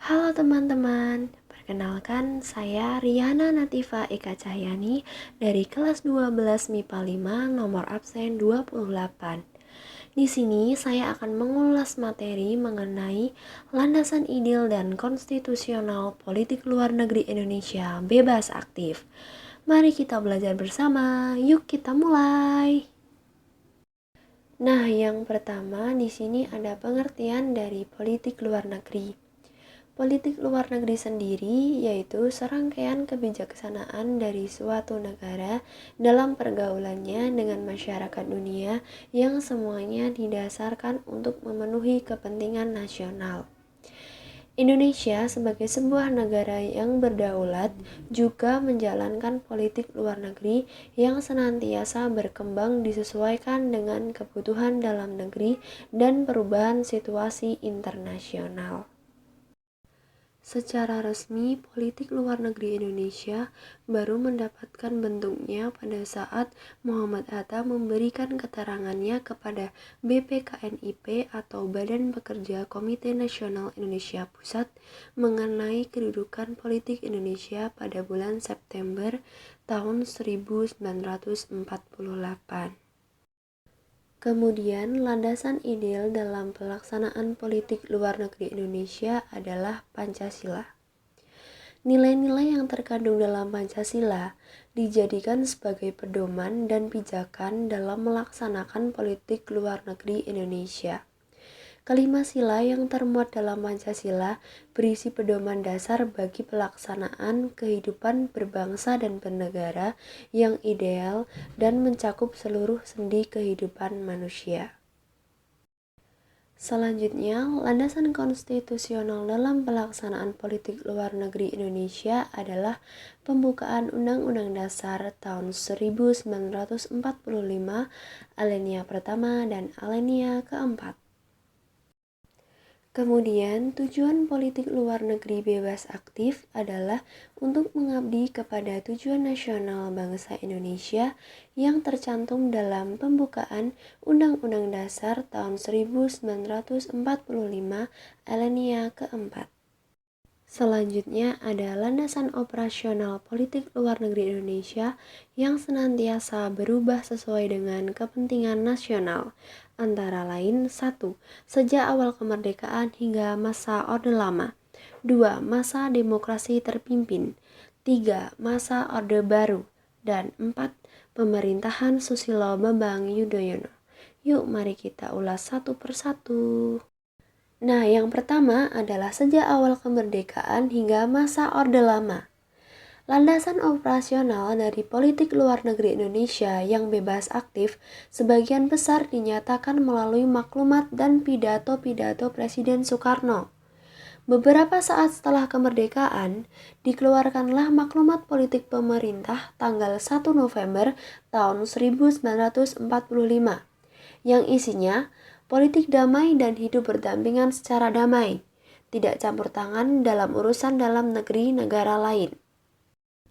Halo teman-teman, perkenalkan saya Riana Natifa Eka Cahyani dari kelas 12 MIPA 5 nomor absen 28. Di sini saya akan mengulas materi mengenai landasan ideal dan konstitusional politik luar negeri Indonesia bebas aktif. Mari kita belajar bersama, yuk kita mulai. Nah, yang pertama di sini ada pengertian dari politik luar negeri. Politik luar negeri sendiri yaitu serangkaian kebijaksanaan dari suatu negara dalam pergaulannya dengan masyarakat dunia yang semuanya didasarkan untuk memenuhi kepentingan nasional. Indonesia sebagai sebuah negara yang berdaulat juga menjalankan politik luar negeri yang senantiasa berkembang disesuaikan dengan kebutuhan dalam negeri dan perubahan situasi internasional. Secara resmi, politik luar negeri Indonesia baru mendapatkan bentuknya pada saat Muhammad Hatta memberikan keterangannya kepada BPKNIP atau Badan Pekerja Komite Nasional Indonesia Pusat mengenai kedudukan politik Indonesia pada bulan September tahun 1948. Kemudian, landasan ideal dalam pelaksanaan politik luar negeri Indonesia adalah Pancasila. Nilai-nilai yang terkandung dalam Pancasila dijadikan sebagai pedoman dan pijakan dalam melaksanakan politik luar negeri Indonesia. Kelima sila yang termuat dalam Pancasila berisi pedoman dasar bagi pelaksanaan kehidupan berbangsa dan bernegara yang ideal dan mencakup seluruh sendi kehidupan manusia. Selanjutnya, landasan konstitusional dalam pelaksanaan politik luar negeri Indonesia adalah pembukaan Undang-Undang Dasar tahun 1945 alinea pertama dan alinea keempat. Kemudian, tujuan politik luar negeri bebas aktif adalah untuk mengabdi kepada tujuan nasional bangsa Indonesia yang tercantum dalam pembukaan Undang-Undang Dasar tahun 1945 alinea keempat. Selanjutnya ada landasan operasional politik luar negeri Indonesia yang senantiasa berubah sesuai dengan kepentingan nasional. Antara lain 1. Sejak awal kemerdekaan hingga masa Orde Lama. 2. Masa demokrasi terpimpin. 3. Masa Orde Baru. Dan 4. Pemerintahan Susilo Bambang Yudhoyono. Yuk mari kita ulas satu persatu. Nah, yang pertama adalah sejak awal kemerdekaan hingga masa Orde Lama. Landasan operasional dari politik luar negeri Indonesia yang bebas aktif sebagian besar dinyatakan melalui maklumat dan pidato-pidato Presiden Soekarno. Beberapa saat setelah kemerdekaan, dikeluarkanlah maklumat politik pemerintah tanggal 1 November tahun 1945 yang isinya politik damai dan hidup berdampingan secara damai, tidak campur tangan dalam urusan dalam negeri negara lain.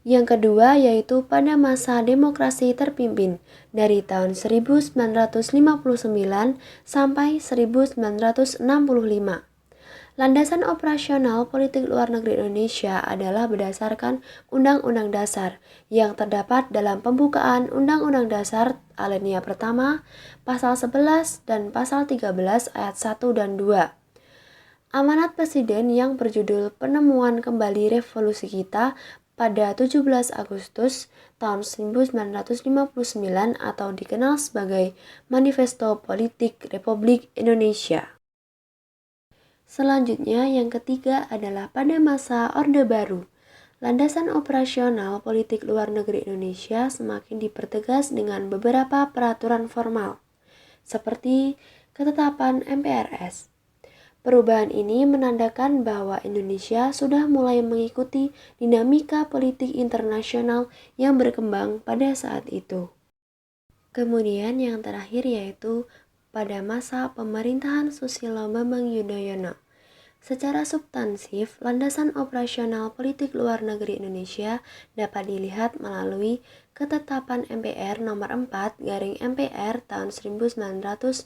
Yang kedua yaitu pada masa demokrasi terpimpin dari tahun 1959 sampai 1965. Landasan operasional politik luar negeri Indonesia adalah berdasarkan Undang-Undang Dasar yang terdapat dalam pembukaan Undang-Undang Dasar alinea pertama, pasal 11 dan pasal 13 ayat 1 dan 2. Amanat Presiden yang berjudul Penemuan Kembali Revolusi Kita pada 17 Agustus tahun 1959 atau dikenal sebagai Manifesto Politik Republik Indonesia. Selanjutnya, yang ketiga adalah pada masa Orde Baru. Landasan operasional politik luar negeri Indonesia semakin dipertegas dengan beberapa peraturan formal, seperti ketetapan MPRS. Perubahan ini menandakan bahwa Indonesia sudah mulai mengikuti dinamika politik internasional yang berkembang pada saat itu. Kemudian yang terakhir yaitu pada masa pemerintahan Susilo Bambang Yudhoyono. Secara substansif, landasan operasional politik luar negeri Indonesia dapat dilihat melalui Ketetapan MPR nomor 4 garing MPR tahun 1999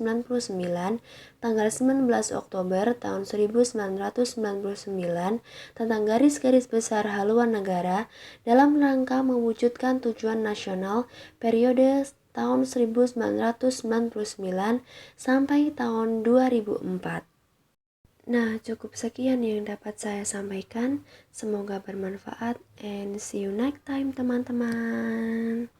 tanggal 19 Oktober tahun 1999 tentang garis-garis besar haluan negara dalam rangka mewujudkan tujuan nasional periode tahun 1999 sampai tahun 2004. Nah, cukup sekian yang dapat saya sampaikan. Semoga bermanfaat and see you next time, teman-teman.